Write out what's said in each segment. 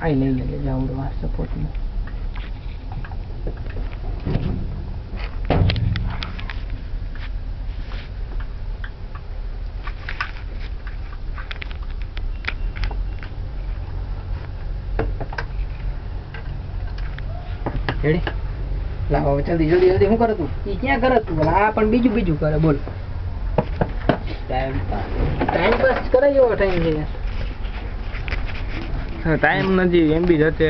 આઈ લઈને લે જાવડો આ સપોર્ટ માં રેડી લાવો જલ્દી જલ્દી જલ્દી શું કરે તું ઈ ક્યાં કરે તું આ પણ બીજું બીજું કરે બોલ ટાઈમ પાસ કરે એવો ટાઈમ છે ટાઈમ નથી એમબી જતે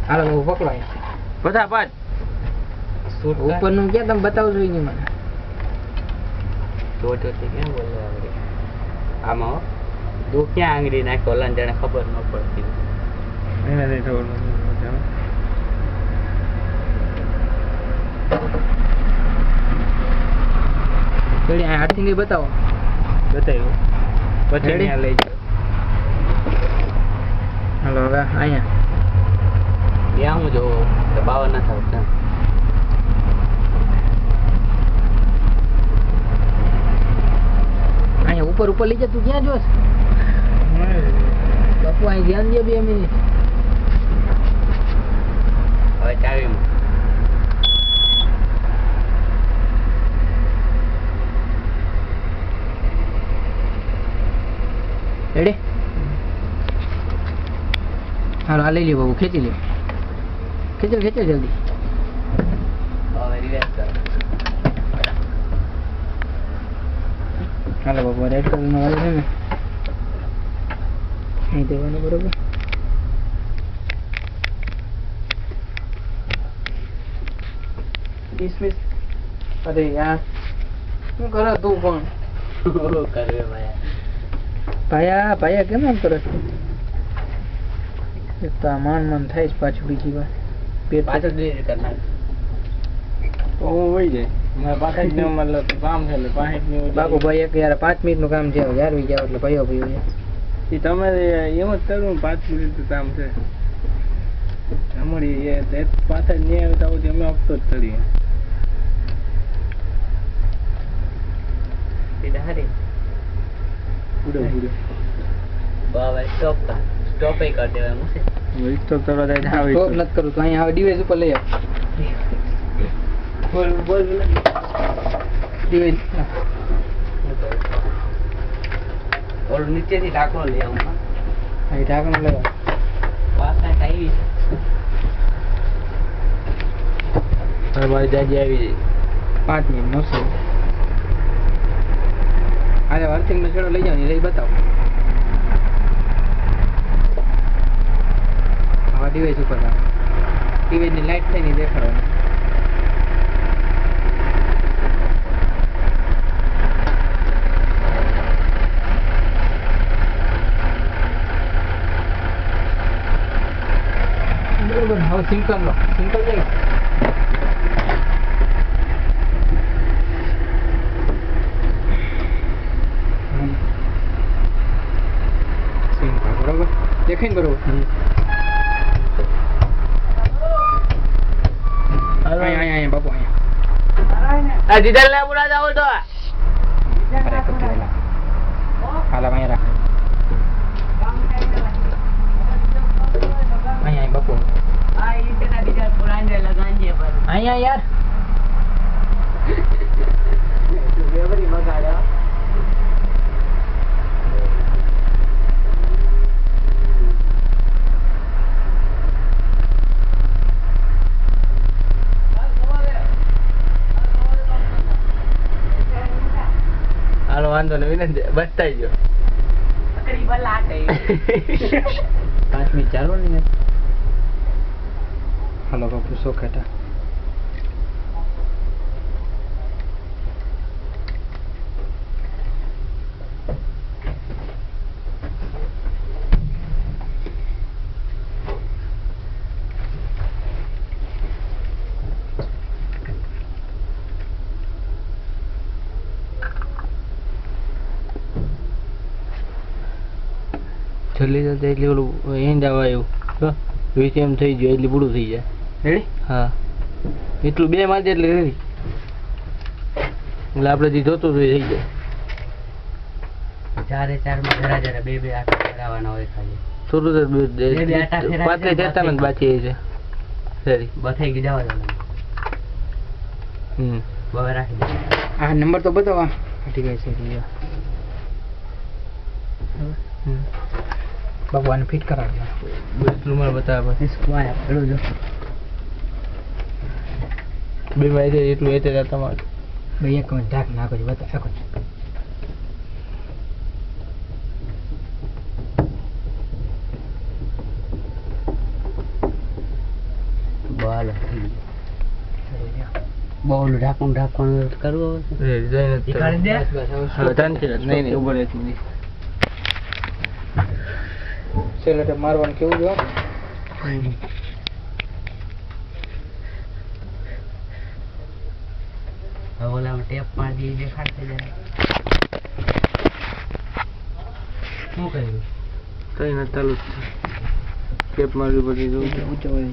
હાલો હું પકડાય બધા પાંચ ઉપરનું ક્યાં તમે બતાવજો ઈ મને દોઢ છે ક્યાં બોલવા આવડે આમાં દો ક્યાં આંગળી નાખ્યો ઓલા જાણે ખબર ન પડતી એને નહીં ખબર રેડી આ હાથ થી બતાવો બતાવ્યું પછી અહીંયા લઈ જાઓ હાલો હવે અહીંયા ત્યાં હું જો દબાવવા ના થાવ ત્યાં અહીંયા ઉપર ઉપર લઈ જા તું ક્યાં જોશ બાપુ અહીં ધ્યાન દે 2 મિનિટ હવે ચાવીમાં રેડી હાલો આ લઈ લે બાબુ ખેંચી લે ખેંચો ખેંચો જલ્દી હવે રિવેન્સ કર હાલો બાબુ રેડ કલર નો વાળ છે ને અહીં દેવાનું બરોબર કિસમિસ અરે યાર શું કરે તું પણ કરવે ભાઈ ભાયા ભાયા કેમ આમ કરે એક તો આ માન માન થાય છે પાછું બીજી વાર પેટ પાછળ ડિલીટ કર નાખ તો હું વહી જાય મારે પાછા જ મતલબ કામ છે એટલે પાછળ ની બાપુ ભાઈ એક યાર 5 મિનિટ નું કામ છે યાર વી જાવ એટલે ભાઈઓ ભાઈઓ એ તમારે એમ જ કરવું 5 મિનિટ કામ છે અમારી એ પાછા જ નહીં આવે તો અમે આપતો જ કરીએ સીધા હરી પૂરો પૂરો બાબા સ્ટોપ એ કરી દેવાનું છે સ્ટોપ કરવા જાય આવે સ્ટોપ નથી કરું તો અહીંયા હવે ડિવાઇસ ઉપર લઈ આવ બોલ બોલ ડિવાઇસ ઓલું નીચેથી ઢાંકણો લઈ આવું અહીં ઢાંકણ લઈ આવ પાછા આવી હવે મારી દાદી આવી જાય 5 મિનિટ નો છે અરે વર્કિંગ નો છેડો લઈ જાવ ને લઈ બતાવો આ ડિવાઇસ ઉપર ડિવાઇસ ની લાઈટ થઈ ની દેખાડવાની બરોબર હવે સિંકલ લો સિંકલ જઈ બરોબર દેખાય ને બરોબર અહીંયા બાપુ અહીંયા આ જીદલ ને બોલા જાવ તો હાલ અહીંયા રાખ અહીંયા બાપુ આ ઈટના બીજા પુરાંજે લગાંજે પર અહીંયા યાર વેવરી મગાડ્યા હાલો વાંધો નહીં વિનંતી બચતા ગયો પકડી બલાટે 5 મિનિટ ચાલો ને હાલો બાપુ સો ખાટા જલ્દી જલ્દી એટલી ઓલું એન્ડ આવે એવું વીસીએમ થઈ ગયું એટલી પૂરું થઈ જાય રેડી હા એટલું 2 માં એટલે રેડી એટલે આપણે જે જોતું હતું એ થઈ જાય 4 માં જરા જરા 2 8 ફેરવવાના હોય ખાલી સુરત જ બે બે આટા ફેરવ્યા પાંત્રીસ છે, 43 જ બાકી છે સરી બથાઈ ગઈ જવા દો બવે રાખી દે આ નંબર તો બતાવો ઠીક છે ઠીક ભગવાન ફિટ કરાવજો રૂમાલ બતાવે પછી સ્કવાય પડો જો બે માં એટલું એટલે તમારે ભાઈ એક મિનિટ ઢાક નાખો છો બતા આખો બોલ બોલ ઢાંકણ કરવું હવે દેખાડી દે હવે શાંતિ રાખ. નહીં નહીં ઉભો રહે એક મિનિટ. સેલેટર મારવાનું કેવું જો હવે ઓલામાં ટેપ મારી દઈએ દેખાડશે જરા શું કર્યું કઈ નથી ચાલુ જ છે કેપ મારવી પછી જોઉં છું. ઊંચો હોય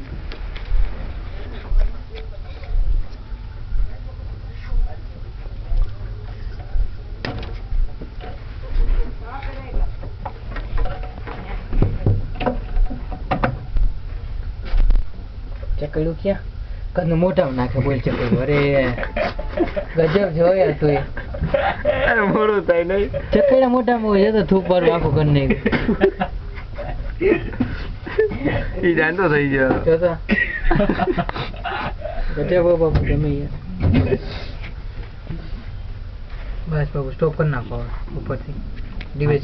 ચકડું ક્યાં કદનું મોઢામાં નાખે બોલ ચકડું અરે ગજબ જોયા તું અરે મોડું થાય નહીં ચકડા મોઢામાં હોય તો થૂક પર આખું કરી નાખ્યું ઈ જાણતો થઈ ગયો જોતા ગજબ હો બાપુ ગમે યાર બસ બાપુ સ્ટોપ કરી નાખો ઉપરથી ડીવે